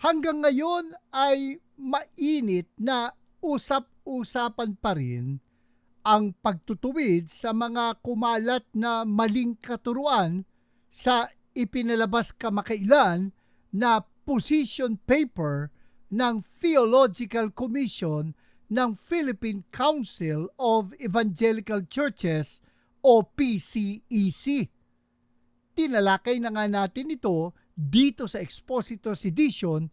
Hanggang ngayon ay mainit na usap-usapan pa rin ang pagtutuwid sa mga kumalat na maling katuruan sa ipinalabas kamakailan na position paper ng Theological Commission ng Philippine Council of Evangelical Churches o PCEC. Tinalakay na nga natin ito dito sa Expositors Edition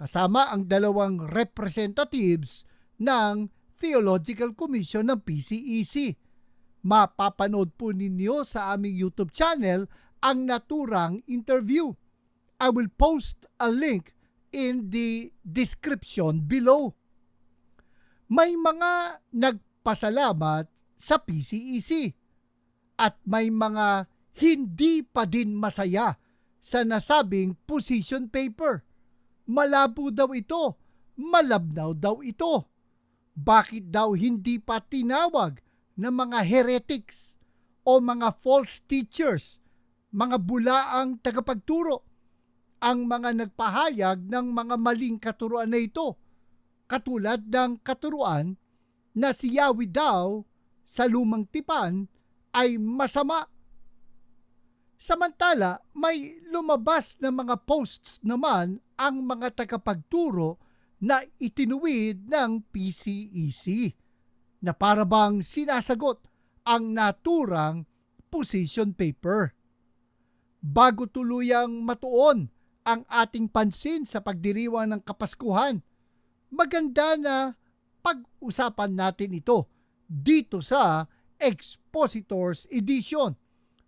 kasama ang dalawang representatives ng Theological Commission ng PCEC. Mapapanood po ninyo sa aming YouTube channel ang naturang interview. I will post a link in the description below. May mga nagpasalamat sa PCEC at may mga hindi pa din masaya sa nasabing position paper. Malabo daw ito, malabnaw daw ito. Bakit daw hindi pa tinawag ng mga heretics o mga false teachers, mga bulaang tagapagturo, ang mga nagpahayag ng mga maling katuruan na ito, katulad ng katuruan na si Yahweh daw sa lumang tipan ay masama. Samantala, may lumabas na mga posts naman ang mga tagapagturo na itinuwid ng PCEC na parabang sinasagot ang naturang position paper. Bago tuluyang matuon ang ating pansin sa pagdiriwang ng Kapaskuhan, maganda na pag-usapan natin ito dito sa Expositors Edition,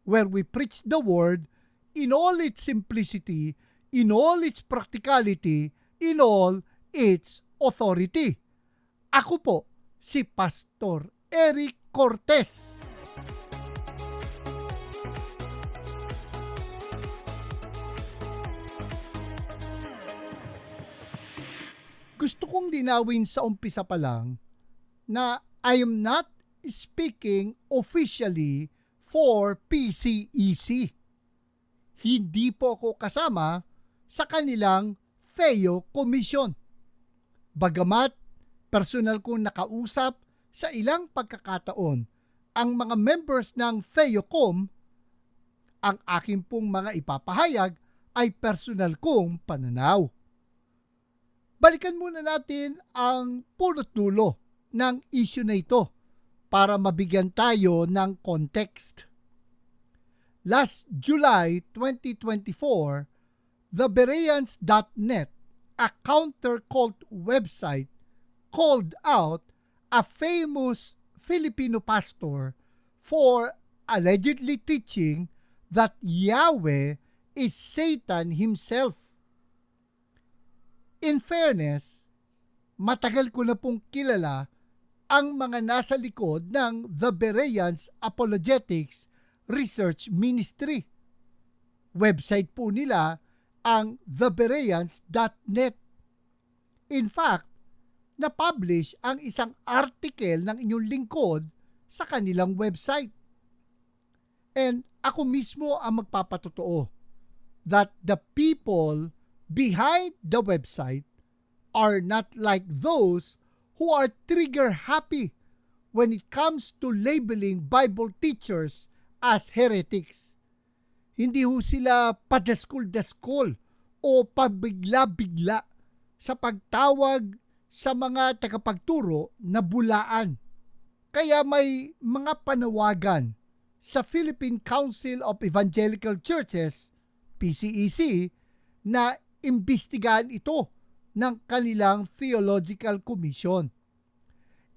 where we preach the Word in all its simplicity, in all its practicality, in all its authority. Ako po si Pastor Eric Cortez. Gusto kong linawin sa umpisa pa lang na I am not speaking officially for PCEC. Hindi po ako kasama sa kanilang Theo Commission. Bagamat personal kong nakausap sa ilang pagkakataon ang mga members ng TheoCom, ang aking pong mga ipapahayag ay personal kong pananaw. Balikan muna natin ang punot dulo ng issue na ito para mabigyan tayo ng context. Last July 2024, the Bereans.net, a counter-cult website, called out a famous Filipino pastor for allegedly teaching that Yahweh is Satan himself. In fairness, matagal ko na pong kilala ang mga nasa likod ng The Bereans Apologetics Research Ministry. Website po nila ang thebereans.net. In fact, na-publish ang isang article ng inyong lingkod sa kanilang website. And ako mismo ang magpapatotoo that the people behind the website are not like those who are trigger happy when it comes to labeling Bible teachers as heretics. Hindi ho sila padaskol-daskol o pabigla-bigla sa pagtawag sa mga tagapagturo na bulaan. Kaya may mga panawagan sa Philippine Council of Evangelical Churches, PCEC, na imbestigahan ito ng kanilang Theological Commission.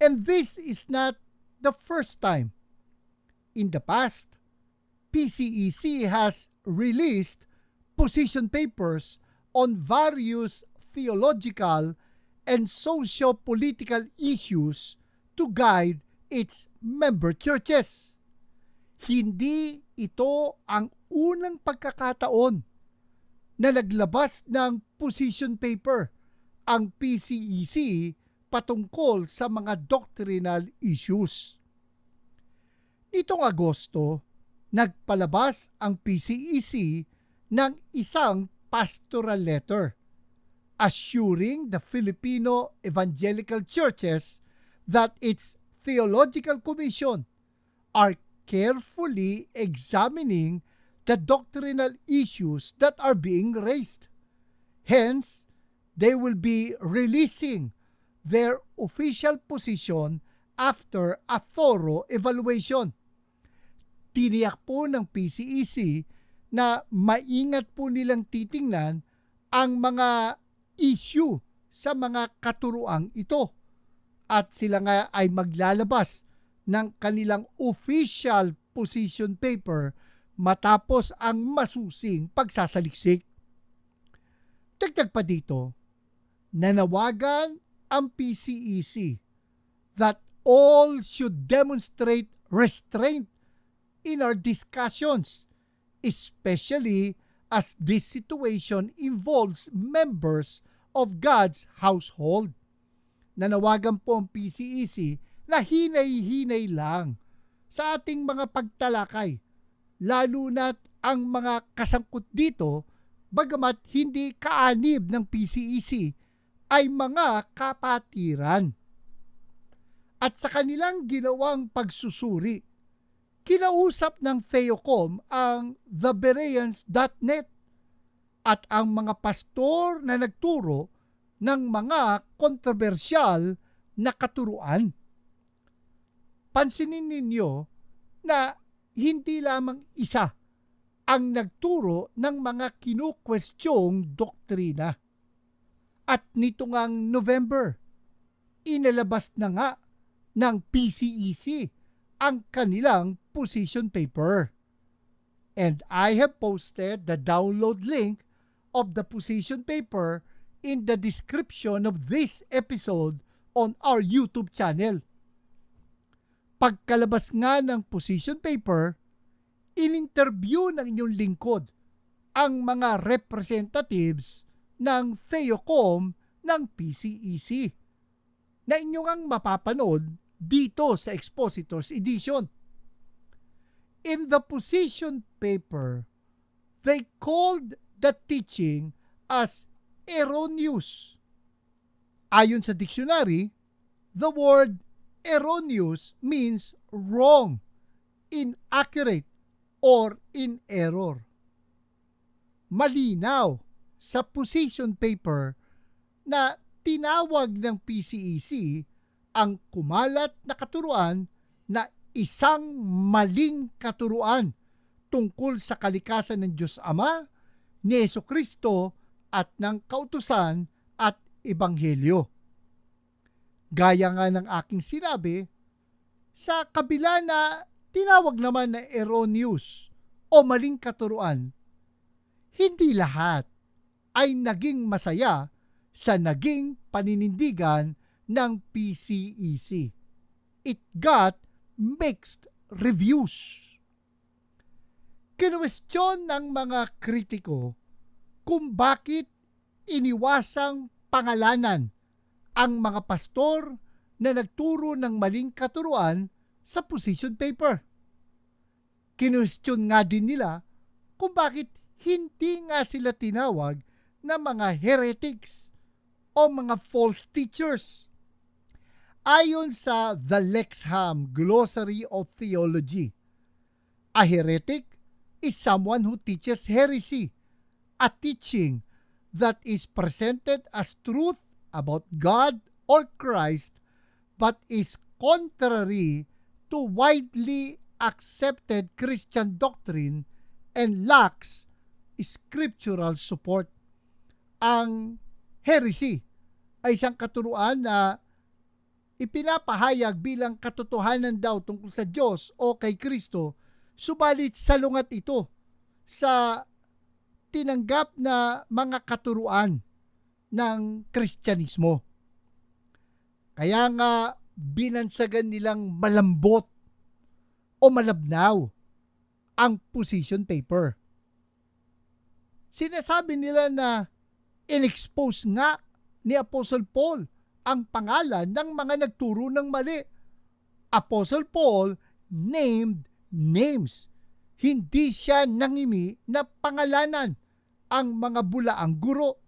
And this is not the first time. In the past, PCEC has released position papers on various theological and socio-political issues to guide its member churches. Hindi ito ang unang pagkakataon na naglabas ng position paper ang PCEC patungkol sa mga doctrinal issues. Nitong Agosto, nagpalabas ang PCEC ng isang pastoral letter assuring the Filipino evangelical churches that its theological commission are carefully examining the doctrinal issues that are being raised. Hence, they will be releasing their official position after a thorough evaluation. Tiniyak po ng PCEC na maingat po nilang titingnan ang mga issue sa mga katuruang ito at sila nga ay maglalabas ng kanilang official position paper matapos ang masusing pagsasaliksik. Dagdag pa dito, nanawagan ang PCEC that all should demonstrate restraint in our discussions, especially as this situation involves members of God's household. Nanawagan po ang PCEC na hinay-hinay lang sa ating mga pagtalakay, lalo na't ang mga kasangkot dito, bagamat hindi kaanib ng PCEC, ay mga kapatiran. At sa kanilang ginawang pagsusuri, kinausap ng Theocom ang thebereans.net at ang mga pastor na nagturo ng mga kontrobersyal na katuruan. Pansinin ninyo na hindi lamang isa ang nagturo ng mga kinukwestyong doktrina. At nito ngang November, inalabas na nga ng PCEC ang kanilang position paper. And I have posted the download link of the position paper in the description of this episode on our YouTube channel. Pagkalabas nga ng position paper, in-interview ng inyong lingkod ang mga representatives ng Theocom ng PCEC na inyong ang mapapanood dito sa Expositors Edition. In the position paper, they called the teaching as erroneous. Ayon sa dictionary, the word erroneous means wrong, inaccurate, or in error. Malinaw sa position paper na tinawag ng PCEC ang kumalat na katuruan na isang maling katuruan tungkol sa kalikasan ng Diyos Ama, ni Jesucristo at ng kautusan at ebanghelyo. Gaya nga ng aking sinabi, sa kabila na tinawag naman na erroneous o maling katuruan, hindi lahat ay naging masaya sa naging paninindigan ng PCEC. It got mixed reviews. Kinwestiyon ng mga kritiko kung bakit iniwasang pangalanan ang mga pastor na nagturo ng maling katuruan sa position paper. Kinwestiyon nga din nila kung bakit hindi nga sila tinawag na mga heretics o mga false teachers. Ayon sa The Lexham Glossary of Theology, a heretic is someone who teaches heresy, a teaching that is presented as truth about God or Christ but is contrary to widely accepted Christian doctrine and lacks scriptural support. Ang heresy ay isang katuruan na ipinapahayag bilang katotohanan daw tungkol sa Diyos o kay Kristo, subalit salungat ito sa tinanggap na mga katuruan ng Kristyanismo. Kaya nga binansagan nilang malambot o malabnaw ang position paper. Sinasabi nila na in-expose nga ni Apostle Paul ang pangalan ng mga nagturo ng mali. Apostle Paul named names. Hindi siya nangimi na pangalanan ang mga bulaang guro.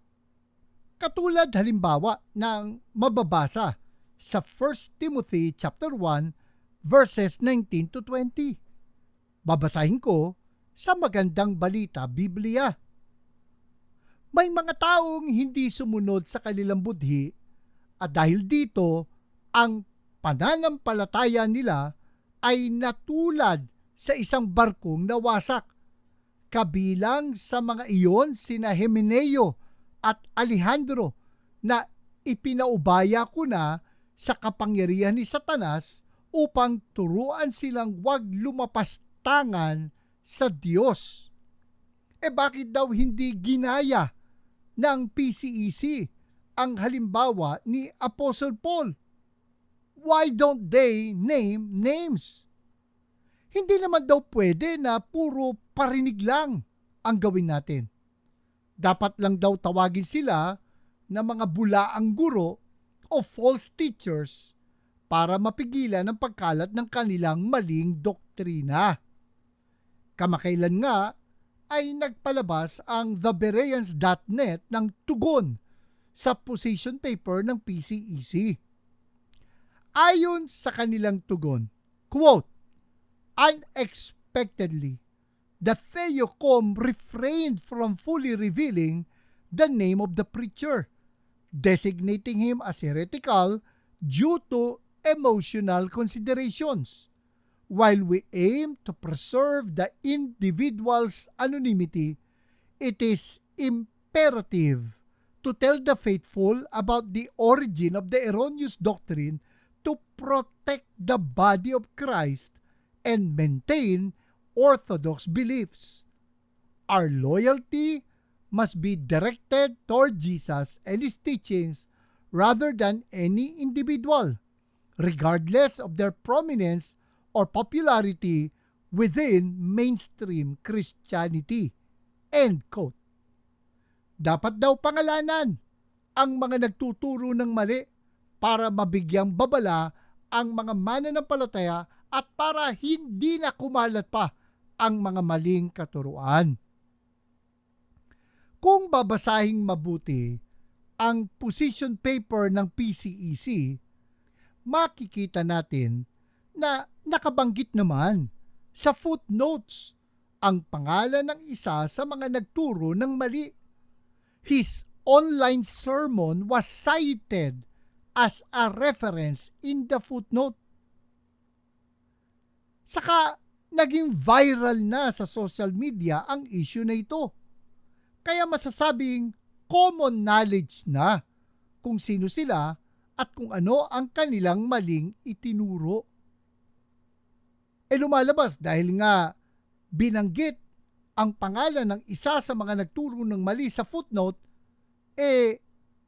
Katulad halimbawa ng mababasa sa 1 Timothy chapter 1 verses 19 to 20. Babasahin ko sa Magandang Balita Biblia. May mga taong hindi sumunod sa kanilang budhi at dahil dito ang pananampalataya nila ay natulad sa isang barkong nawasak. Kabilang sa mga iyon sina Himeneo at Alejandro na ipinaubaya ko na sa kapangyarihan ni Satanas upang turuan silang wag lumapastangan sa Diyos. Bakit daw hindi ginaya ng PCEC ang halimbawa ni Apostle Paul? Why don't they name names? Hindi naman daw pwede na puro parinig lang ang gawin natin. Dapat lang daw tawagin sila na mga bulaang guro o false teachers para mapigilan ang pagkalat ng kanilang maling doktrina. Kamakailan nga ay nagpalabas ang thebereans.net ng tugon sa position paper ng PCEC. Ayon sa kanilang tugon, quote, "Unexpectedly, the Theocom refrained from fully revealing the name of the preacher, designating him as heretical due to emotional considerations. While we aim to preserve the individual's anonymity, it is imperative to tell the faithful about the origin of the erroneous doctrine to protect the body of Christ and maintain orthodox beliefs. Our loyalty must be directed toward Jesus and His teachings rather than any individual, regardless of their prominence or popularity within mainstream Christianity." End quote. Dapat daw pangalanan ang mga nagtuturo ng mali para mabigyang babala ang mga mananampalataya at para hindi na kumalat pa ang mga maling katuruan. Kung babasahing mabuti ang position paper ng PCEC, makikita natin na nakabanggit naman sa footnotes ang pangalan ng isa sa mga nagturo ng mali. His online sermon was cited as a reference in the footnote. Saka naging viral na sa social media ang issue na ito. Kaya masasabing common knowledge na kung sino sila at kung ano ang kanilang maling itinuro. Lumalabas dahil nga binanggit ang pangalan ng isa sa mga nagturo ng mali sa footnote,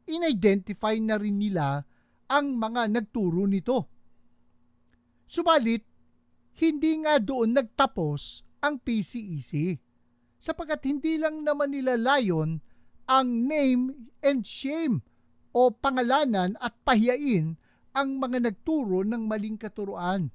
in-identify na rin nila ang mga nagturo nito. Subalit, hindi nga doon nagtapos ang PCEC, sapagkat hindi lang naman nila layon ang name and shame o pangalanan at pahiyain ang mga nagturo ng maling katuruan.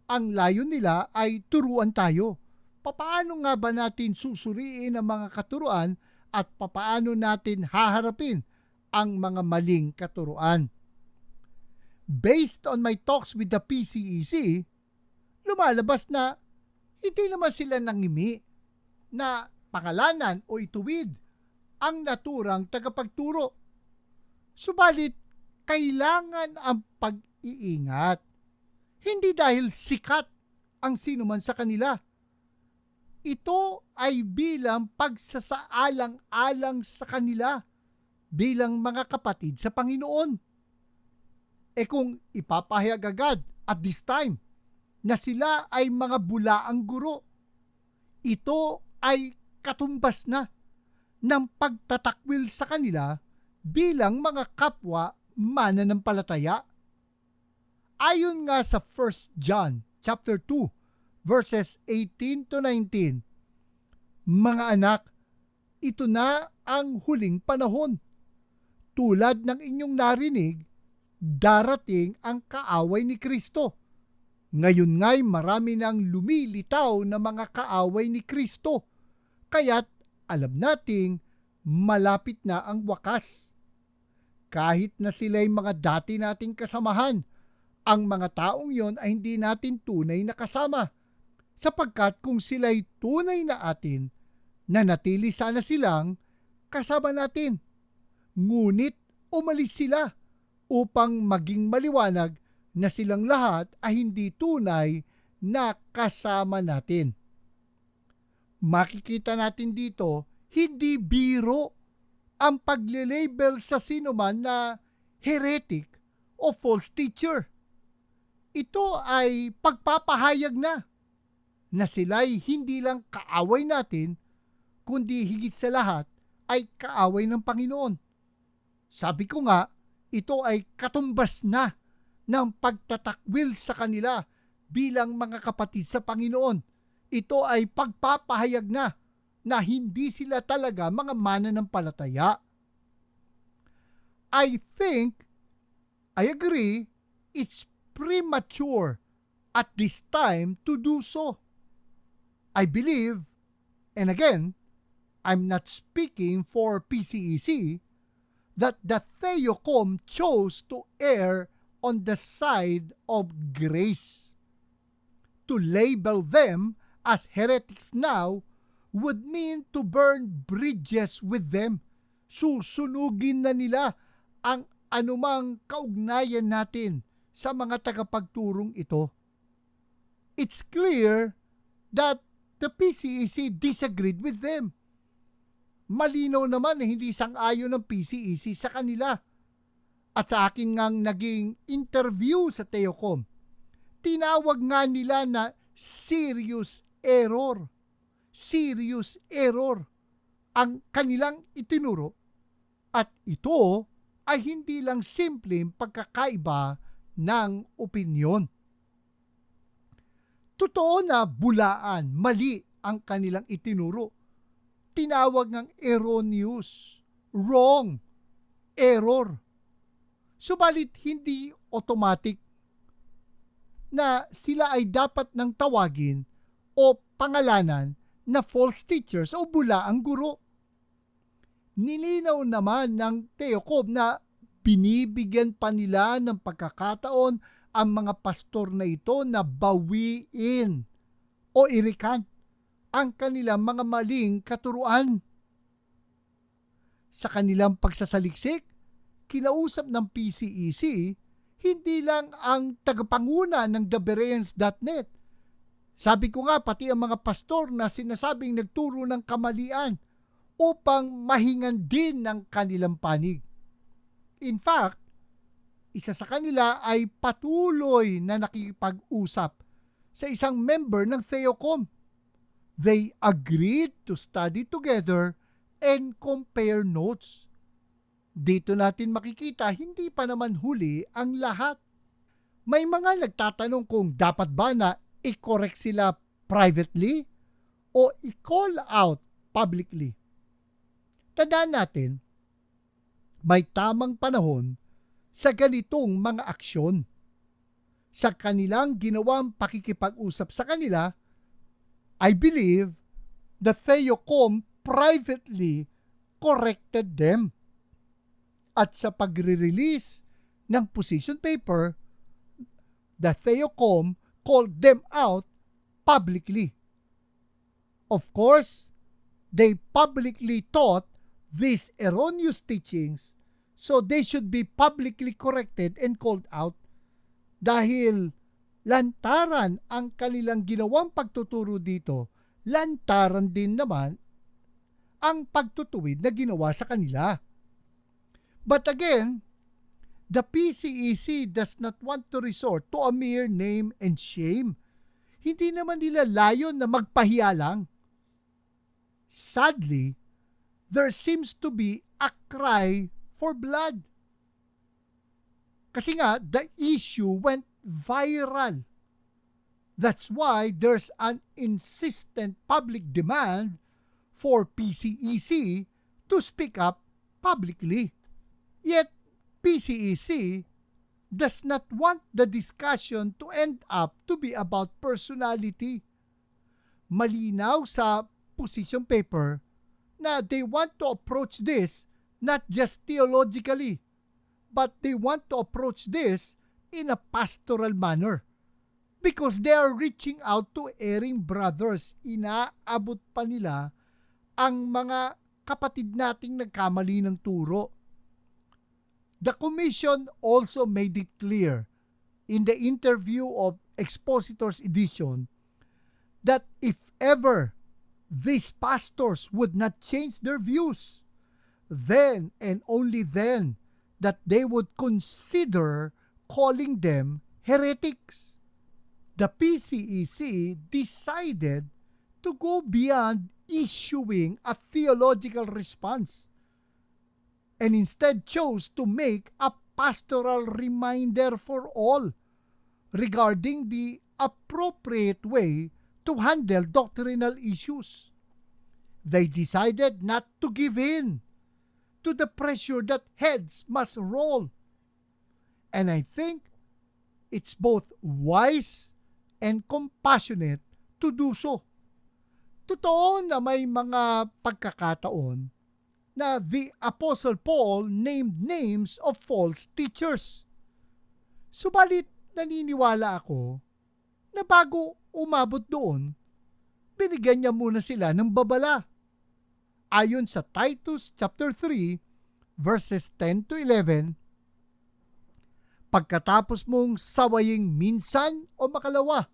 Ang layon nila ay turuan tayo. Papaano nga ba natin susuriin ang mga katuruan at papaano natin haharapin ang mga maling katuruan? Based on my talks with the PCEC, lumalabas na hindi naman sila nangimi na pangalanan o ituwid ang naturang tagapagturo. Subalit, kailangan ang pag-iingat. Hindi dahil sikat ang sinuman sa kanila. Ito ay bilang pagsasaalang-alang sa kanila bilang mga kapatid sa Panginoon. Kung ipapahayag agad at this time na sila ay mga bulaang guro, ito ay katumbas na ng pagtatakwil sa kanila bilang mga kapwa mananampalataya. Ayon nga sa 1 John chapter 2 verses 18 to 19, "Mga anak, ito na ang huling panahon. Tulad ng inyong narinig, darating ang kaaway ni Kristo. Ngayon nga'y marami nang lumilitaw na mga kaaway ni Kristo, kaya't alam nating malapit na ang wakas. kahit na sila'y mga dati nating kasamahan, ang mga taong yon ay hindi natin tunay na kasama. Sapagkat kung sila'y tunay na atin, nanatili sana silang kasama natin. Ngunit umalis sila upang maging maliwanag na silang lahat ay hindi tunay na kasama natin. Makikita natin dito, hindi biro ang pagle-label sa sinuman na heretic o false teacher. Ito ay pagpapahayag na sila'y hindi lang kaaway natin, kundi higit sa lahat ay kaaway ng Panginoon. Sabi ko nga, ito ay katumbas na ng pagtatakwil sa kanila bilang mga kapatid sa Panginoon. Ito ay pagpapahayag na hindi sila talaga mga mananampalataya. I agree, it's premature at this time to do so. I believe, and again, I'm not speaking for PCEC, that the Theocom chose to err on the side of grace. To label them as heretics now would mean to burn bridges with them. Susunugin na nila ang anumang kaugnayan natin sa mga tagapagturong ito. It's clear that the PCEC disagreed with them. Malinaw naman na hindi sang-ayon ng PCEC sa kanila. At sa akin ngang naging interview sa Theocom, tinawag nga nila na serious error. Serious error ang kanilang itinuro. At ito ay hindi lang simpleng pagkakaiba ng opinyon. Totoo na bulaan, mali ang kanilang itinuro. Tinawag ng erroneous, wrong, error. Subalit hindi automatic na sila ay dapat nang tawagin o pangalanan na false teachers o bulaang guro. Nilinaw naman ng Theocom na binibigyan pa nila ng pagkakataon ang mga pastor na ito na bawiin o irikan ang kanilang mga maling katuruan. Sa kanilang pagsasaliksik, kinausap ng PCEC hindi lang ang tagapanguna ng thebereans.net. Sabi ko nga pati ang mga pastor na sinasabing nagturo ng kamalian upang mahingan din ng kanilang panig. In fact, isa sa kanila ay patuloy na nakikipag-usap sa isang member ng Theocom. They agreed to study together and compare notes. Dito natin makikita hindi pa naman huli ang lahat. May mga nagtatanong kung dapat ba na i-correct sila privately o i-call out publicly. Tandaan natin, may tamang panahon sa ganitong mga aksyon. Sa kanilang ginawang pakikipag-usap sa kanila, I believe the Theocom privately corrected them. At sa pagre-release ng position paper, the Theocom called them out publicly. Of course, they publicly taught these erroneous teachings, so they should be publicly corrected and called out dahil lantaran ang kanilang ginawang pagtuturo dito, lantaran din naman ang pagtutuwid na ginawa sa kanila. But again, the PCEC does not want to resort to a mere name and shame. Hindi naman nila layon na magpahiya lang. Sadly, there seems to be a cry for blood. Kasi nga, the issue went viral. That's why there's an insistent public demand for PCEC to speak up publicly. Yet, PCEC does not want the discussion to end up to be about personality. Malinaw sa position paper na they want to approach this not just theologically, but they want to approach this in a pastoral manner because they are reaching out to erring brothers. Inaabot pa nila ang mga kapatid nating nagkamali ng turo. The commission also made it clear in the interview of Expositor's Edition that if ever these pastors would not change their views, then and only then that they would consider calling them heretics. The PCEC decided to go beyond issuing a theological response and instead chose to make a pastoral reminder for all regarding the appropriate way to handle doctrinal issues. They decided not to give in to the pressure that heads must roll. And I think it's both wise and compassionate to do so. Totoo na may mga pagkakataon na the Apostle Paul named names of false teachers. Subalit naniniwala ako na bago umabot doon, binigyan niya muna sila ng babala. Ayon sa Titus chapter 3 verses 10 to 11, pagkatapos mong sawaying minsan o makalawa,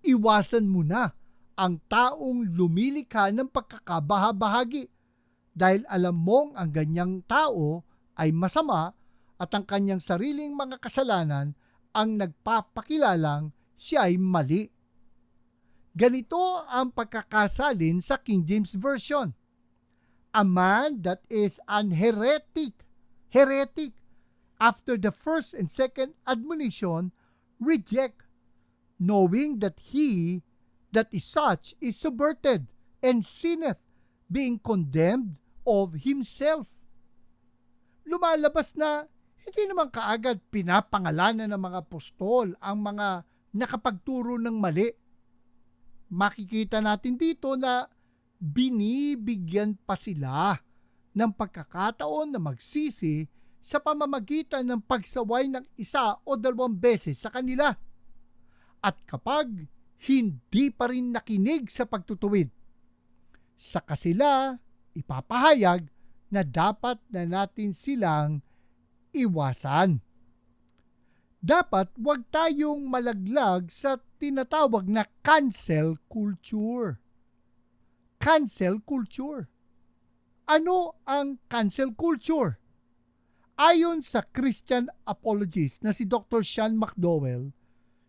iwasan mo na ang taong lumilikha ng pagkakabahabahagi dahil alam mong ang ganyang tao ay masama at ang kanyang sariling mga kasalanan ang nagpapakilalang siya ay mali. Ganito ang pagkakasalin sa King James Version. A man that is an heretic, after the first and second admonition, reject, knowing that he that is such is subverted and sinneth, being condemned of himself. Lumalabas na hindi naman kaagad pinapangalanan ng mga apostol ang mga nakapagturo ng mali. Makikita natin dito na binibigyan pa sila ng pagkakataon na magsisi sa pamamagitan ng pagsaway ng isa o dalawang beses sa kanila. At kapag hindi pa rin nakinig sa pagtutuwid, saka sila ipapahayag na dapat na natin silang iwasan. Dapat wag tayong malaglag sa tinatawag na cancel culture. Cancel culture. Ano ang cancel culture? Ayon sa Christian apologist na si Dr. Sean McDowell,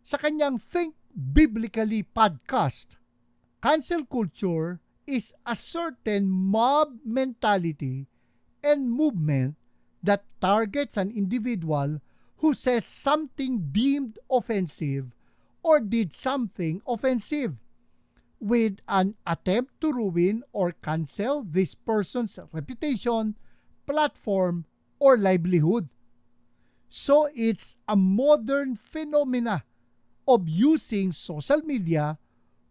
sa kanyang Think Biblically podcast, cancel culture is a certain mob mentality and movement that targets an individual who says something deemed offensive or did something offensive, with an attempt to ruin or cancel this person's reputation, platform, or livelihood. So it's a modern phenomena of using social media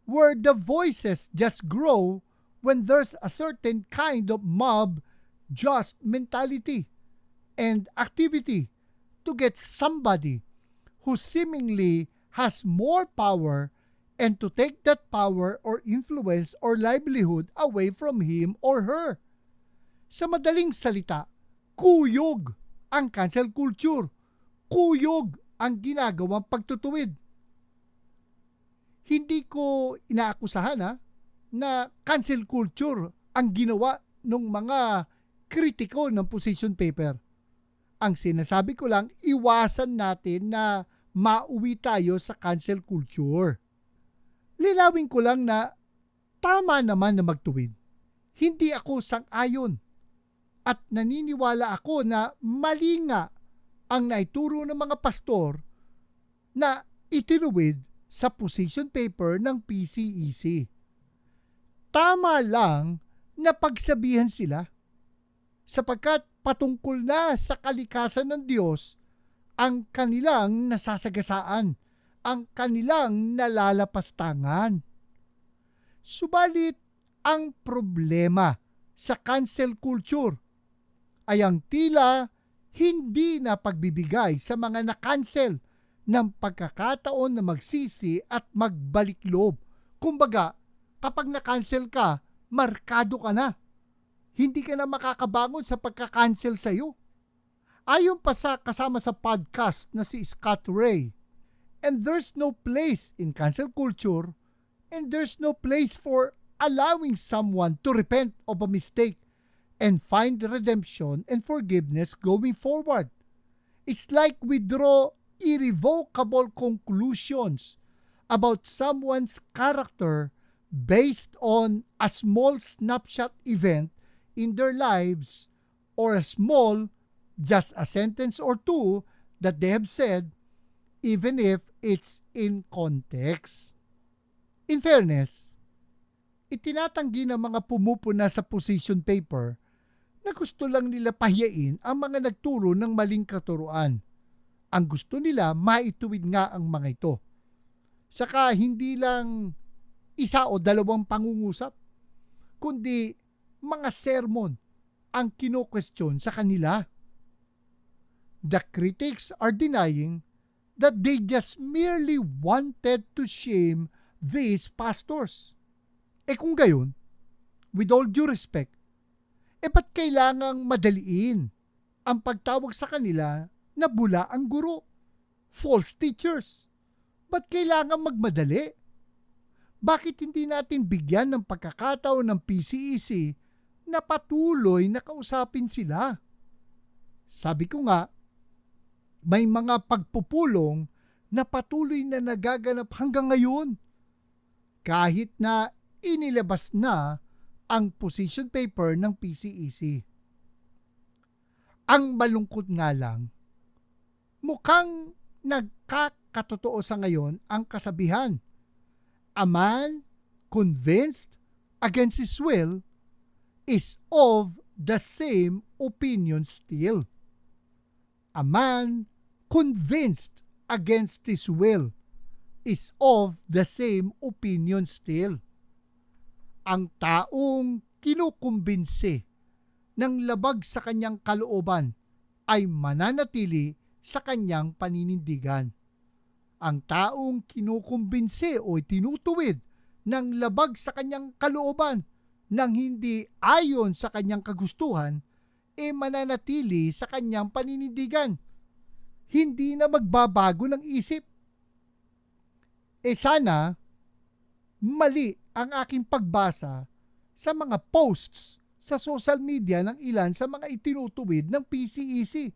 where the voices just grow when there's a certain kind of mob just mentality and activity to get somebody who seemingly has more power and to take that power or influence or livelihood away from him or her. Sa madaling salita, kuyog ang cancel culture. Kuyog ang ginagawang pagtutuwid. Hindi ko inaakusahan na cancel culture ang ginawa ng mga kritiko ng position paper. Ang sinasabi ko lang, iwasan natin na mauwi tayo sa cancel culture. Linawin ko lang na tama naman na magtuwid. Hindi ako sang-ayon. At naniniwala ako na mali nga ang naituro ng mga pastor na itinuwid sa position paper ng PCEC. Tama lang na pagsabihan sila sapagkat patungkol na sa kalikasan ng Diyos ang kanilang nasasagasaan, ang kanilang nalalapastangan. Subalit, ang problema sa cancel culture ay ang tila hindi na pagbibigay sa mga na-cancel ng pagkakataon na magsisi at magbalik loob. Kumbaga, kapag na-cancel ka, markado ka na. Hindi ka na makakabangon sa pagka-cancel sa'yo. Ayon pa sa kasama sa podcast na si Scott Ray, and there's no place in cancel culture, and there's no place for allowing someone to repent of a mistake and find redemption and forgiveness going forward. It's like we draw irrevocable conclusions about someone's character based on a small snapshot event in their lives or a small, just a sentence or two that they have said, even if it's in context. In fairness, itinatanggi ng mga pumupuna sa position paper na gusto lang nila pahiyain ang mga nagturo ng maling katuruan. Ang gusto nila, maituwid nga ang mga ito. Saka hindi lang isa o dalawang pangungusap, kundi mga sermon ang kino-question sa kanila. The critics are denying that they just merely wanted to shame these pastors. Kung gayon, with all due respect, ba't kailangang madaliin ang pagtawag sa kanila na bula ang guro, false teachers? Ba't kailangang magmadali? Bakit hindi natin bigyan ng pagkakataon ng PCEC na patuloy na kausapin sila? Sabi ko nga, may mga pagpupulong na patuloy na nagaganap hanggang ngayon. Kahit na inilabas na ang position paper ng PCEC. Ang malungkot nga lang, mukhang nagkakatotoo sa ngayon ang kasabihan. A man convinced against his will is of the same opinion still. A man convinced against his will is of the same opinion still. Ang taong kinukumbinsi ng labag sa kanyang kalooban ay mananatili sa kanyang paninindigan. Ang taong kinukumbinsi o tinutuwid ng labag sa kanyang kalooban nang hindi ayon sa kanyang kagustuhan, mananatili sa kanyang paninindigan. Hindi na magbabago ng isip. Sana, mali ang aking pagbasa sa mga posts sa social media ng ilan sa mga itinutuwid ng PCEC.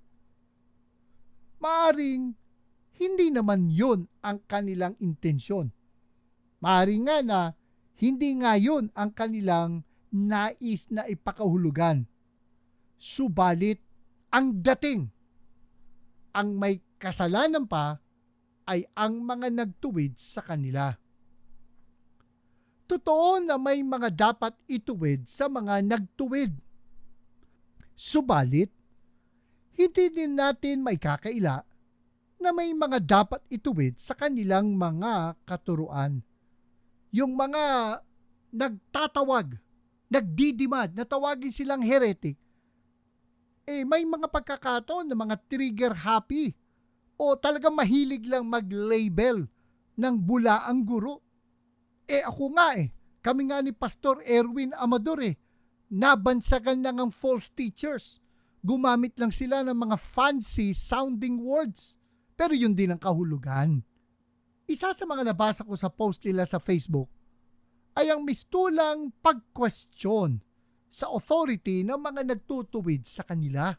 Maaring hindi naman yun ang kanilang intensyon. Maaring nga na hindi nga yun ang kanilang nais na ipakahulugan. Subalit, ang dating, ang may kasalanan pa ay ang mga nagtuwid sa kanila. Totoo na may mga dapat ituwid sa mga nagtuwid. Subalit, hindi din natin maikakaila na may mga dapat ituwid sa kanilang mga katuruan. Yung mga nagtatawag, nagdidimand, na tawagin silang heretic, may mga pagkakataon na mga trigger happy o talagang mahilig lang mag-label ng bula ang guro. Ako nga kami nga ni Pastor Erwin Amador nabansagan na ng false teachers. Gumamit lang sila ng mga fancy sounding words. Pero yun din ang kahulugan. Isa sa mga nabasa ko sa post nila sa Facebook ay ang mistulang pag-question sa authority ng mga nagtutuwid sa kanila.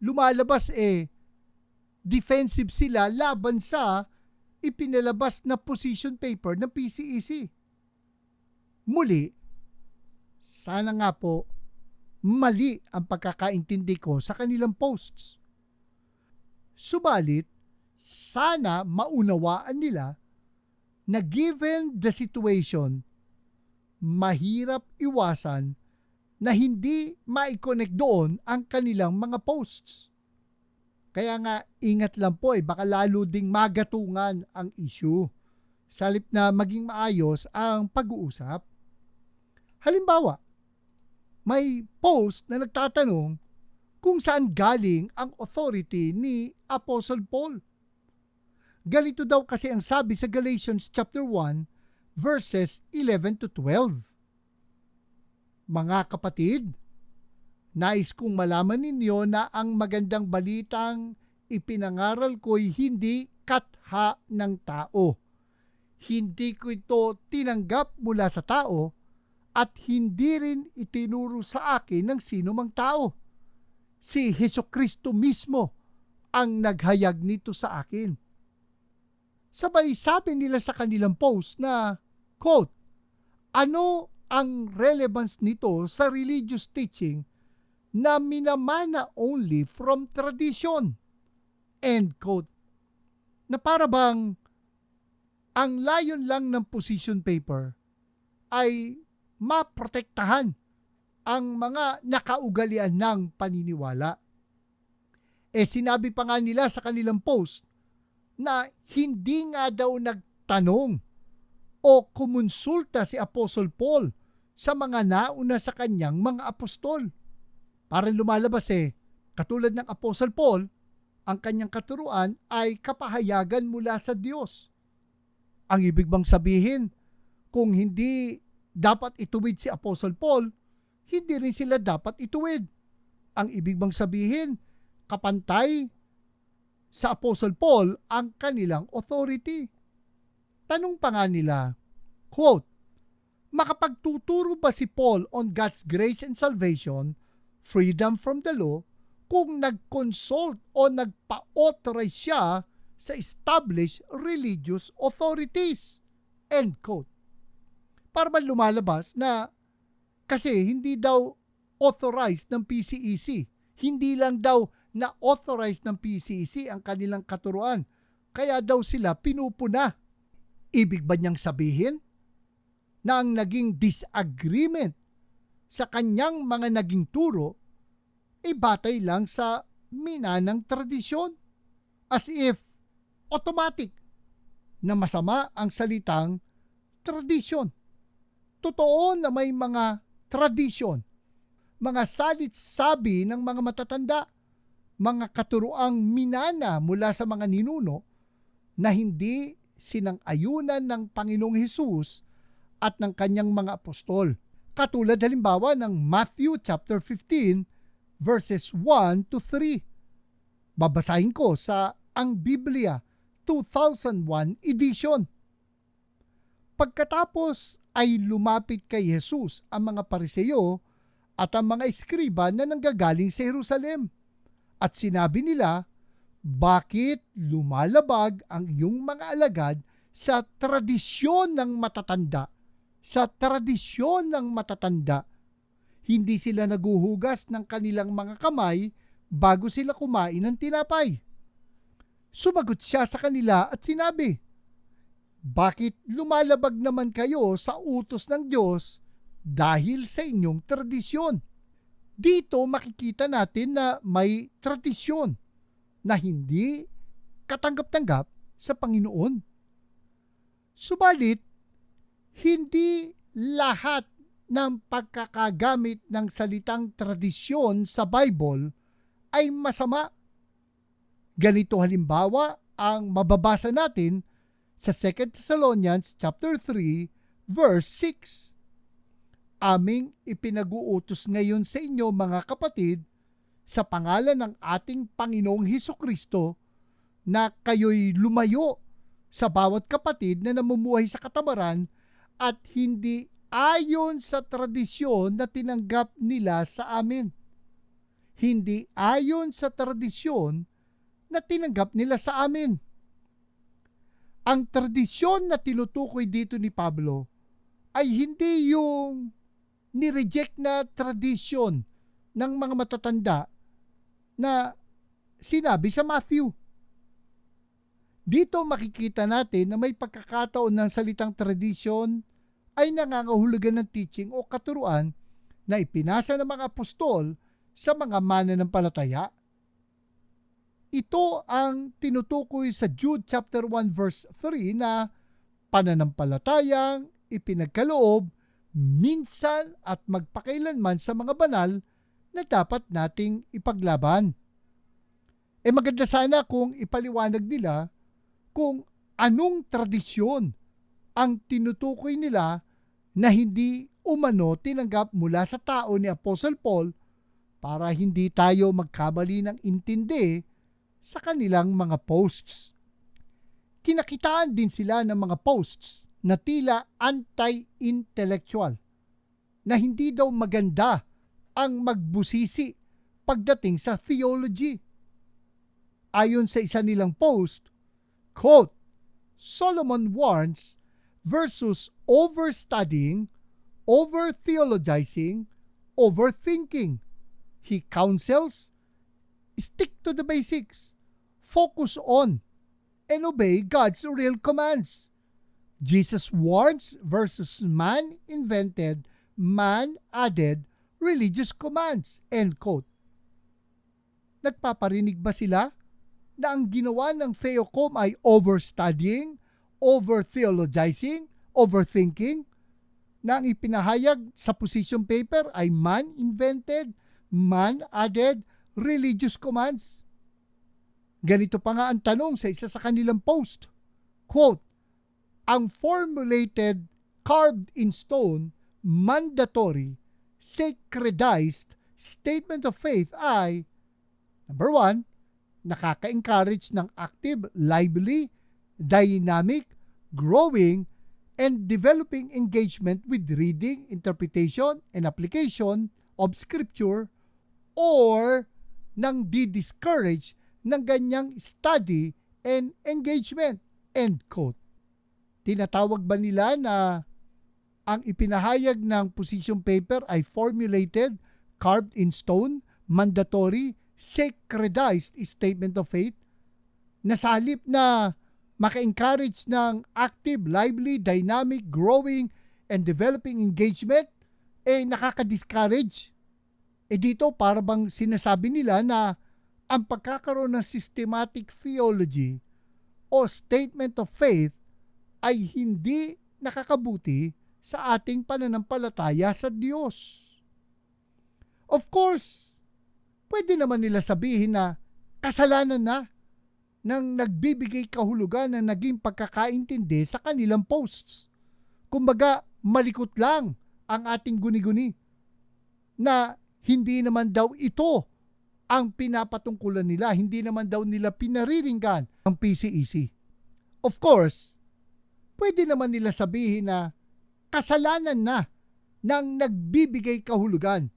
Lumalabas defensive sila laban sa ipinalabas na position paper ng PCEC. Muli, sana nga po mali ang pagkakaintindi ko sa kanilang posts. Subalit, sana maunawaan nila na given the situation, mahirap iwasan na hindi ma-connect doon ang kanilang mga posts. Kaya nga, ingat lang po baka lalo ding magatungan ang issue sa halip na maging maayos ang pag-uusap. Halimbawa, may post na nagtatanong kung saan galing ang authority ni Apostle Paul. Ganito daw kasi ang sabi sa Galatians chapter 1 verses 11 to 12. Mga kapatid, nais kong malaman ninyo na ang magandang balitang ipinangaral ko'y hindi katha ng tao. Hindi ko ito tinanggap mula sa tao at hindi rin itinuro sa akin ng sino mang tao. Si Hesukristo mismo ang naghayag nito sa akin. Sabay sabi nila sa kanilang post na, quote, ano ang relevance nito sa religious teaching na minamana only from tradition? End quote. Na para bang ang layon lang ng position paper ay maprotektahan ang mga nakaugalian ng paniniwala. Sinabi pa nga nila sa kanilang post na hindi nga daw nagtanong o kumonsulta si Apostle Paul sa mga nauna sa kanyang mga apostol. Parang lumalabas katulad ng Apostle Paul, ang kanyang katuruan ay kapahayagan mula sa Diyos. Ang ibig bang sabihin, kung hindi dapat ituwid si Apostle Paul, hindi rin sila dapat ituwid. Ang ibig bang sabihin, kapantay sa Apostle Paul ang kanilang authority. Tanong pa nga nila, quote, makapagtuturo ba si Paul on God's grace and salvation, freedom from the law, kung nag-consult o nagpa-authorize siya sa established religious authorities? End quote. Para ba lumalabas na kasi hindi daw authorized ng PCEC, hindi lang daw na authorized ng PCEC ang kanilang katuruan, kaya daw sila pinupuna. Ibig ba niyang sabihin na ang naging disagreement sa kanyang mga naging turo batay lang sa minanang tradisyon? As if automatic na masama ang salitang tradisyon. Totoo na may mga tradisyon, mga salit-sabi ng mga matatanda, mga katuroang minana mula sa mga ninuno na hindi sinang-ayunan ng Panginoong Hesus at ng kanyang mga apostol. Katulad halimbawa ng Matthew chapter 15 verses 1 to 3. Babasahin ko sa Ang Biblia 2001 edition. Pagkatapos ay lumapit kay Jesus ang mga Pariseo at ang mga eskriba na nanggagaling sa Jerusalem. At sinabi nila, bakit lumalabag ang iyong mga alagad sa tradisyon ng matatanda? Sa tradisyon ng matatanda. Hindi sila naguhugas ng kanilang mga kamay bago sila kumain ng tinapay. Sumagot siya sa kanila at sinabi, bakit lumalabag naman kayo sa utos ng Diyos dahil sa inyong tradisyon? Dito makikita natin na may tradisyon na hindi katanggap-tanggap sa Panginoon. Subalit, hindi lahat ng pagkakagamit ng salitang tradisyon sa Bible ay masama. Ganito halimbawa ang mababasa natin sa 2 Thessalonians chapter 3 verse 6. Aming ipinag-uutos ngayon sa inyo mga kapatid sa pangalan ng ating Panginoong Hesukristo na kayo'y lumayo sa bawat kapatid na namumuhay sa katamaran at hindi ayon sa tradisyon na tinanggap nila sa amin. Hindi ayon sa tradisyon na tinanggap nila sa amin. Ang tradisyon na tinutukoy dito ni Pablo ay hindi yung ni-reject na tradisyon ng mga matatanda na sinabi sa Matthew. Dito makikita natin na may pagkakataon ng salitang tradisyon ay nangangahulugan ng teaching o katuruan na ipinasa ng mga apostol sa mga mananampalataya. Ito ang tinutukoy sa Jude chapter 1 verse 3 na pananampalatayang ipinagkaloob minsan at magpakailanman sa mga banal na dapat nating ipaglaban. Maganda sana kung ipaliwanag nila kung anong tradisyon ang tinutukoy nila na hindi umano tinanggap mula sa tao ni Apostle Paul para hindi tayo magkamali ng intindi sa kanilang mga posts. Kinakitaan din sila ng mga posts na tila anti-intellectual, na hindi daw maganda ang magbusisi pagdating sa theology. Ayon sa isa nilang post, quote, Solomon warns versus overstudying, over-theologizing, overthinking. He counsels, stick to the basics, focus on, and obey God's real commands. Jesus warns versus man-invented, man-added religious commands. End quote. Nagpaparinig ba sila na ang ginawa ng Theocom ay overstudying, over-theologizing, overthinking, na ang ipinahayag sa position paper ay man-invented, man-added religious commands? Ganito pa nga ang tanong sa isa sa kanilang post. Quote, ang formulated, carved in stone, mandatory, sacredized statement of faith ay, number 1, nakaka-encourage ng active, lively, dynamic, growing, and developing engagement with reading, interpretation, and application of Scripture, or nang di-discourage ng ganyang study and engagement. End quote. Tinatawag ba nila na ang ipinahayag ng position paper ay formulated, carved in stone, mandatory, sacredized statement of faith, na sa halip na maka-encourage ng active, lively, dynamic, growing, and developing engagement, nakaka-discourage? Dito para bang sinasabi nila na ang pagkakaroon ng systematic theology o statement of faith ay hindi nakakabuti sa ating pananampalataya sa Diyos. Of course, pwede naman nila sabihin na kasalanan na nang nagbibigay kahulugan na naging pagkakaintindi sa kanilang posts. Kumbaga, malikot lang ang ating guni-guni na hindi naman daw ito ang pinapatungkulan nila, hindi naman daw nila pinariringgan ang PCEC. Of course, pwede naman nila sabihin na kasalanan na nang nagbibigay kahulugan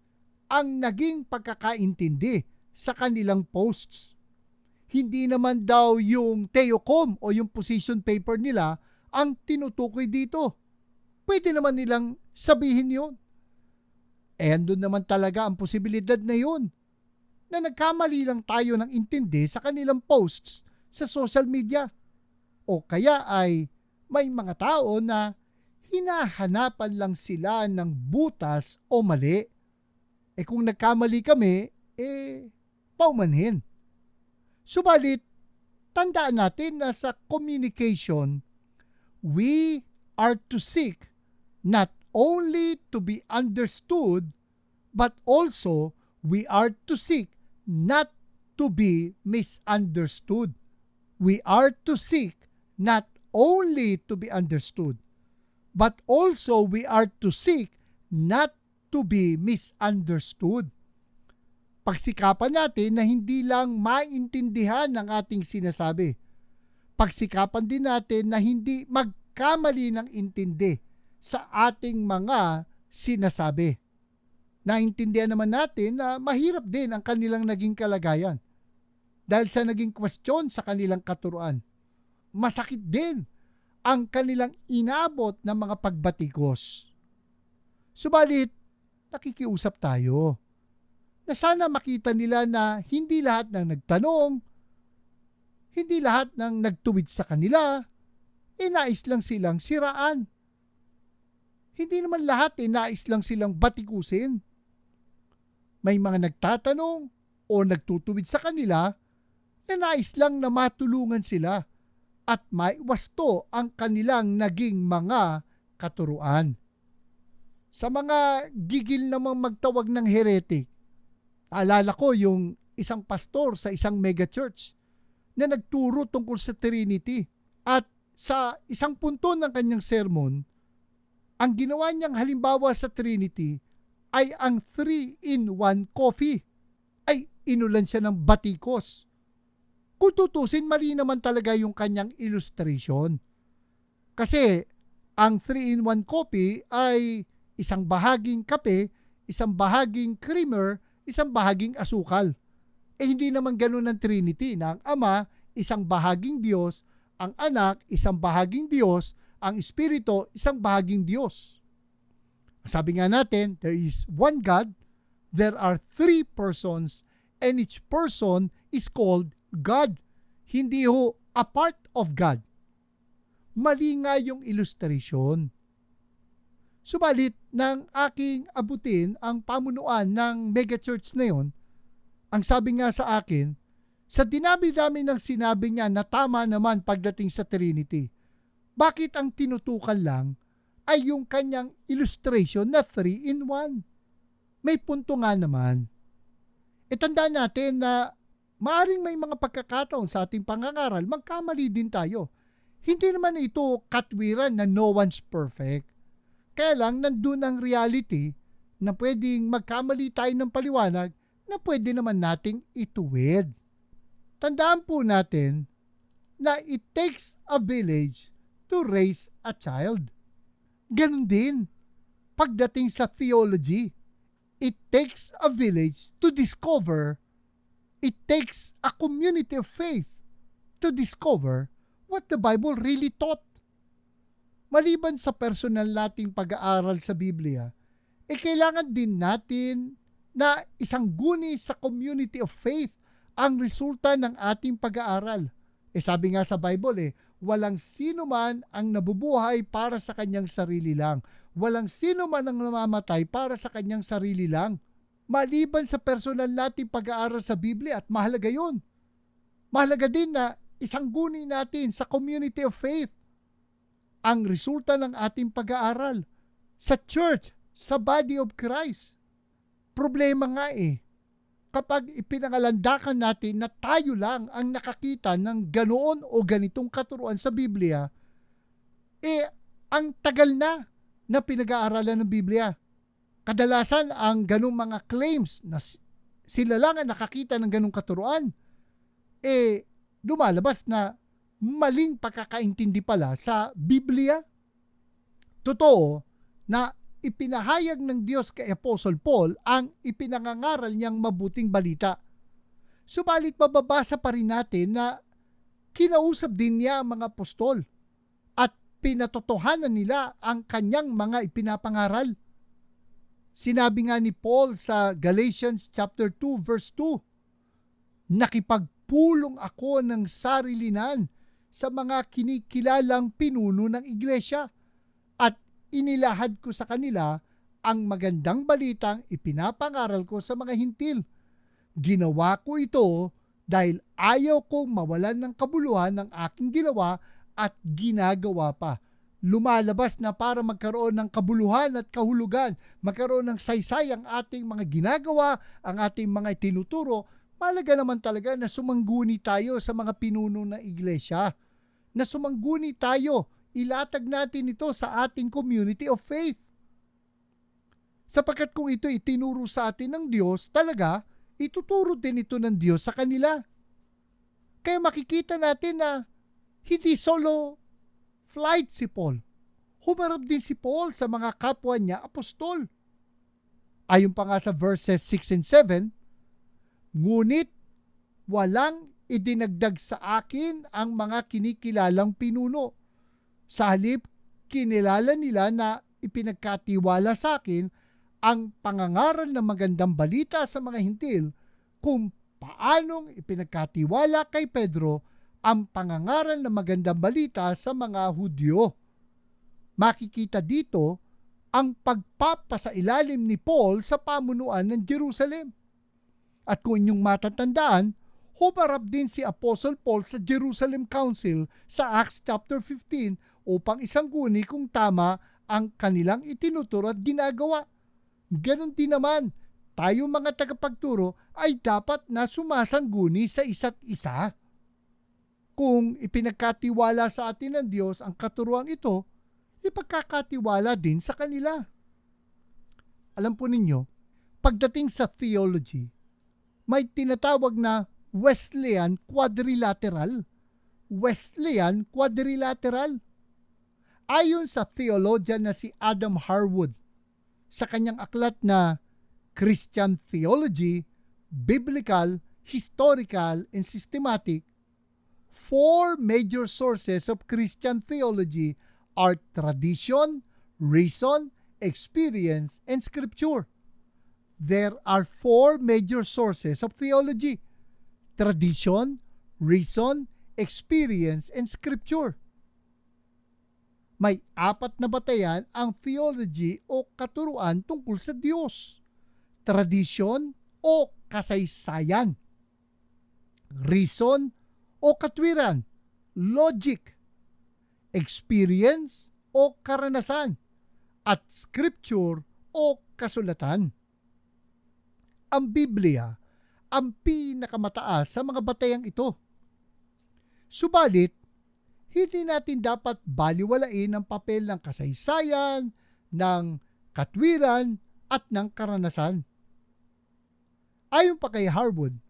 ang naging pagkakaintindi sa kanilang posts. Hindi naman daw yung Theocom o yung position paper nila ang tinutukoy dito. Pwede naman nilang sabihin yun. Doon naman talaga ang posibilidad na yun, na nagkamali lang tayo ng intindi sa kanilang posts sa social media. O kaya ay may mga tao na hinahanapan lang sila ng butas o mali. Kung nagkamali kami, paumanhin. Subalit, tandaan natin na sa communication, we are to seek not only to be understood, but also we are to seek not to be misunderstood. We are to seek not only to be understood, but also we are to seek not to be misunderstood. Pagsikapan natin na hindi lang maintindihan ang ating sinasabi. Pagsikapan din natin na hindi magkamali ng intindi sa ating mga sinasabi. Naintindihan naman natin na mahirap din ang kanilang naging kalagayan dahil sa naging question sa kanilang katuruan. Masakit din ang kanilang inabot ng mga pagbatikos. Subalit, nakikiusap tayo na sana makita nila na hindi lahat ng nagtanong, hindi lahat ng nagtuwid sa kanila, nais lang silang siraan. Hindi naman lahat nais lang silang batikusin. May mga nagtatanong o nagtutuwid sa kanila na nais lang na matulungan sila at maiwasto ang kanilang naging mga katuruan. Sa mga gigil namang magtawag ng heretic, Alala ko yung isang pastor sa isang mega church na nagturo tungkol sa Trinity. At sa isang punto ng kanyang sermon, ang ginawa niyang halimbawa sa Trinity ay ang 3-in-1 coffee. Ay inulan siya ng batikos. Kung tutusin, mali naman talaga yung kanyang illustration. Kasi ang 3-in-1 coffee ay isang bahaging kape, isang bahaging creamer, isang bahaging asukal. Hindi naman ganun ang Trinity na ang Ama, isang bahaging Diyos, ang Anak, isang bahaging Diyos, ang Espiritu, isang bahaging Diyos. Sabi nga natin, there is one God, there are 3 persons, and each person is called God. Hindi ho a part of God. Mali nga yung illustration. Subalit, nang aking abutin ang pamunuan ng megachurch na yon, ang sabi nga sa akin, sa dinami-dami ng sinabi niya na tama naman pagdating sa Trinity, bakit ang tinutukan lang ay yung kanyang illustration na 3-in-1? May punto nga naman. Tandaan natin na maaring may mga pagkakataon sa ating pangangaral, magkamali din tayo. Hindi naman ito katwiran na no one's perfect. Kaya lang nandun ang reality na pwedeng magkamali tayo ng paliwanag na pwede naman nating ituwid. Tandaan po natin na it takes a village to raise a child. Ganun din pagdating sa theology. It takes a village to discover, it takes a community of faith to discover what the Bible really taught. Maliban sa personal nating pag-aaral sa Biblia, kailangan din natin na isang guni sa community of faith ang resulta ng ating pag-aaral. Sabi nga sa Bible, walang sino man ang nabubuhay para sa kanyang sarili lang. Walang sino man ang namamatay para sa kanyang sarili lang. Maliban sa personal nating pag-aaral sa Biblia, at mahalaga yun. Mahalaga din na isang guni natin sa community of faith ang resulta ng ating pag-aaral sa church, sa body of Christ. Problema nga kapag ipinangalandakan natin na tayo lang ang nakakita ng ganoon o ganitong katuruan sa Biblia, ang tagal na pinag-aaralan ng Biblia. Kadalasan ang ganong mga claims na sila lang ang nakakita ng ganong katuruan, lumalabas na maling pagkakaintindi pala sa Biblia. Totoo na ipinahayag ng Diyos kay Apostle Paul ang ipinangangaral niyang mabuting balita. Subalit mababasa pa rin natin na kinausap din niya ang mga apostol at pinatotohanan nila ang kanyang mga ipinapangaral. Sinabi nga ni Paul sa Galatians chapter 2 verse 2, nakipagpulong ako ng sarilinan sa mga kinikilalang pinuno ng iglesia at inilahad ko sa kanila ang magandang balitang ipinapangaral ko sa mga hintil. Ginawa ko ito dahil ayaw kong mawalan ng kabuluhan ng aking ginawa at ginagawa pa. Lumalabas na para magkaroon ng kabuluhan at kahulugan, magkaroon ng saysay ang ating mga ginagawa, ang ating mga tinuturo. Malaga naman talaga na sumangguni tayo sa mga pinuno ng iglesia. Na sumangguni tayo, ilatag natin ito sa ating community of faith. Sapagkat kung ito itinuro sa atin ng Diyos, talaga, ituturo din ito ng Diyos sa kanila. Kaya makikita natin na hindi solo flight si Paul. Humarap din si Paul sa mga kapwa niya apostol. Ayon pa nga sa verses 6 and 7, ngunit walang idinagdag sa akin ang mga kinikilalang pinuno. Sa halip, kinilala nila na ipinagkatiwala sa akin ang pangangaral ng magandang balita sa mga hintil kung paanong ipinagkatiwala kay Pedro ang pangangaral ng magandang balita sa mga Hudyo. Makikita dito ang pagpapasailalim ni Paul sa pamunuan ng Jerusalem. At kung inyong matatandaan, humarap din si Apostle Paul sa Jerusalem Council sa Acts chapter 15 upang isangguni kung tama ang kanilang itinuturo at ginagawa. Ganon din naman, tayo mga tagapagturo ay dapat na sumasangguni sa isa't isa. Kung ipinagkatiwala sa atin ng Diyos ang katuruang ito, ipagkakatiwala din sa kanila. Alam po ninyo, pagdating sa theology, may tinatawag na Wesleyan quadrilateral. Wesleyan quadrilateral. Ayon sa theologian na si Adam Harwood, sa kanyang aklat na Christian Theology, Biblical, Historical, and Systematic, 4 major sources of Christian theology are tradition, reason, experience, and scripture. There are 4 major sources of theology: tradition, reason, experience, and scripture. May 4 na batayan ang theology o katuruan tungkol sa Diyos: tradisyon o kasaysayan, reason o katwiran, logic, experience o karanasan, at scripture o kasulatan. Ang Biblia ang pinakamataas sa mga batayang ito. Subalit, hindi natin dapat baliwalain ang papel ng kasaysayan, ng katwiran, at ng karanasan. Ayon pa kay Harwood,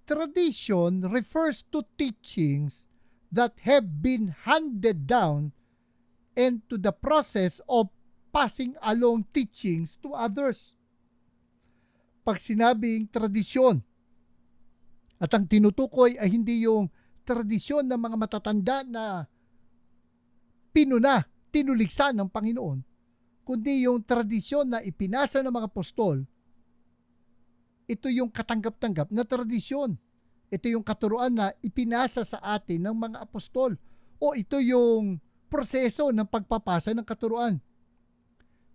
tradition refers to teachings that have been handed down and to the process of passing along teachings to others. Pag sinabing tradisyon, at ang tinutukoy ay hindi yung tradisyon ng mga matatanda na tinuliksa ng Panginoon, kundi yung tradisyon na ipinasa ng mga apostol. Ito yung katanggap-tanggap na tradisyon. Ito yung katuruan na ipinasa sa atin ng mga apostol. O ito yung proseso ng pagpapasa ng katuruan.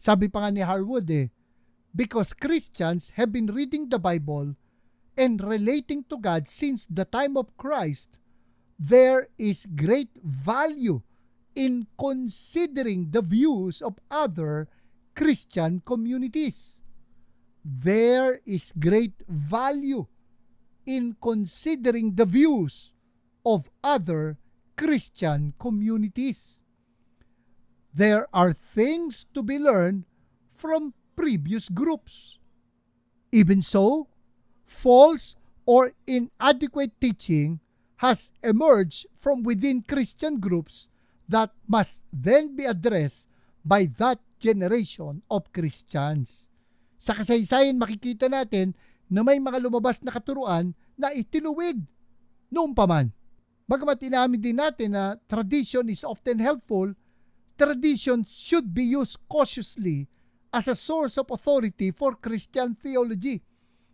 Sabi pa nga ni Harwood because Christians have been reading the Bible and relating to God since the time of Christ, there is great value in considering the views of other Christian communities. There is great value in considering the views of other Christian communities. There are things to be learned from previous groups. Even so, false or inadequate teaching has emerged from within Christian groups that must then be addressed by that generation of Christians. Sa kasaysayan makikita natin na may mga lumabas na katuruan na itinuwid noon pa man. Bagamat inamin din natin na tradition is often helpful, tradition should be used cautiously as a source of authority for Christian theology.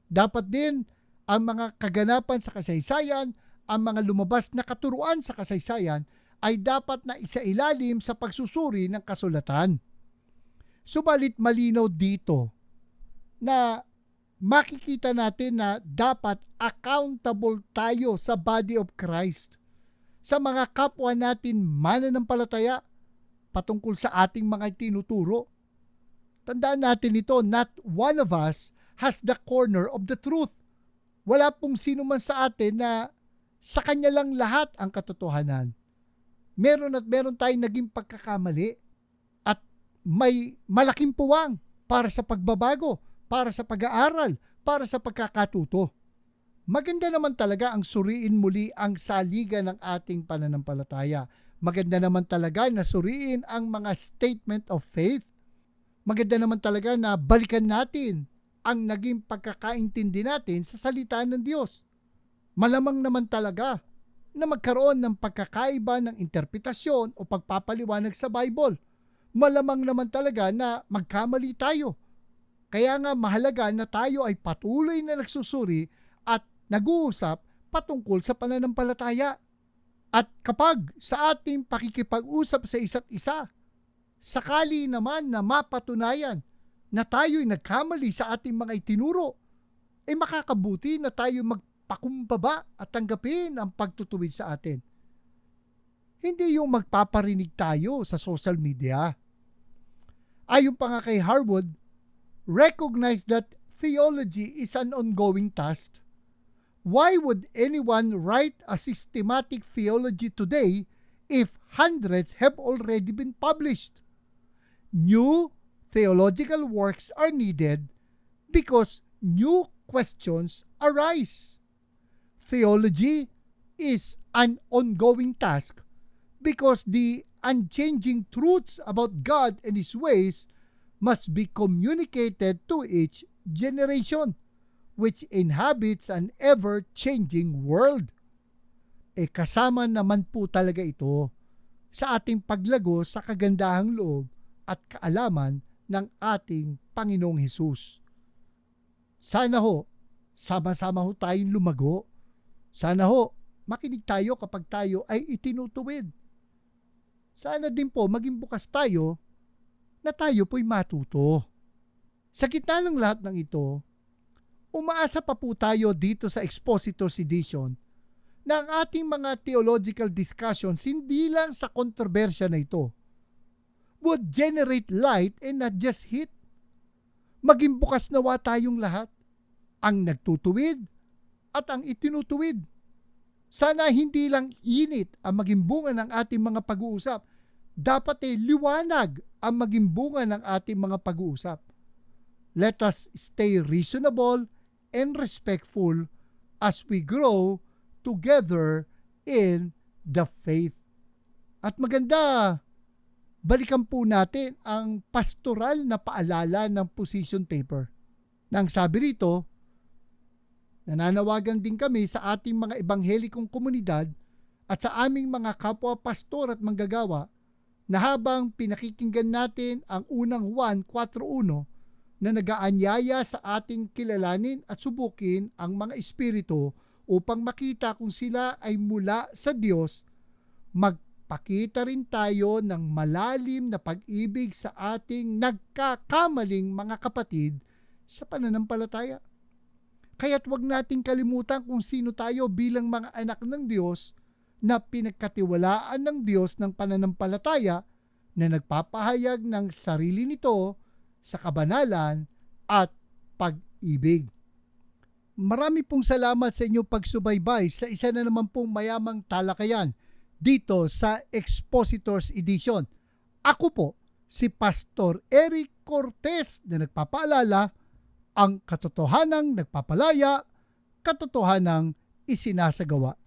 Dapat din ang mga kaganapan sa kasaysayan, ang mga lumabas na katuruan sa kasaysayan ay dapat na isailalim sa pagsusuri ng kasulatan. Subalit malinaw dito na makikita natin na dapat accountable tayo sa body of Christ, sa mga kapwa natin mananampalataya patungkol sa ating mga tinuturo. Tandaan natin ito, not one of us has the corner of the truth. Wala pong sino man sa atin na sa kanya lang lahat ang katotohanan. Meron at meron tayong naging pagkakamali at may malaking puwang para sa pagbabago, para sa pag-aaral, para sa pagkakatuto. Maganda naman talaga ang suriin muli ang saligan ng ating pananampalataya. Maganda naman talaga na suriin ang mga statement of faith. Maganda naman talaga na balikan natin ang naging pagkakaintindi natin sa salita ng Diyos. Malamang naman talaga na magkaroon ng pagkakaiba ng interpretasyon o pagpapaliwanag sa Bible. Malamang naman talaga na magkamali tayo. Kaya nga mahalaga na tayo ay patuloy na nagsusuri at nag-uusap patungkol sa pananampalataya. At kapag sa ating pakikipag-usap sa isa't isa, sakali naman na mapatunayan na tayo'y nagkamali sa ating mga itinuro, makakabuti na tayo magpakumbaba at tanggapin ang pagtutuwid sa atin. Hindi yung magpaparinig tayo sa social media. Ayon pa nga kay Harwood, recognize that theology is an ongoing task, why would anyone write a systematic theology today if hundreds have already been published? New theological works are needed because new questions arise. Theology is an ongoing task because the unchanging truths about God and His ways must be communicated to each generation, which inhabits an ever-changing world. Kasama naman po talaga ito sa ating paglago sa kagandahang loob at kaalaman ng ating Panginoong Hesus. Sana ho, sama-sama ho tayong lumago. Sana ho, makinig tayo kapag tayo ay itinutuwid. Sana din po maging bukas tayo na tayo po'y matuto. Sa gitna ng lahat ng ito, umaasa pa po tayo dito sa Expositors Edition na ang ating mga theological discussions hindi lang sa kontrobersya na ito would generate light and not just heat. Maging bukas nawa tayong lahat, ang nagtutuwid at ang itinutuwid. Sana hindi lang init ang maging bunga ng ating mga pag-uusap. Dapat liwanag ang maging bunga ng ating mga pag-uusap. Let us stay reasonable and respectful as we grow together in the faith. At maganda, balikan po natin ang pastoral na paalala ng position paper. Nang sabi rito, nananawagan din kami sa ating mga ebanghelikong komunidad at sa aming mga kapwa pastor at manggagawa na habang pinakikinggan natin ang unang Juan 4:1 na nagaanyaya sa ating kilalanin at subukin ang mga espiritu upang makita kung sila ay mula sa Diyos, magpakita rin tayo ng malalim na pag-ibig sa ating nagkakamaling mga kapatid sa pananampalataya. Kaya't huwag nating kalimutan kung sino tayo bilang mga anak ng Diyos na pinagkatiwalaan ng Diyos ng pananampalataya na nagpapahayag ng sarili nito sa kabanalan at pag-ibig. Marami pong salamat sa inyong pagsubaybay sa isa na naman pong mayamang talakayan dito sa Expositors Edition. Ako po si Pastor Eric Cortez na nagpapaalala, ang katotohanang nagpapalaya, katotohanang isinasagawa.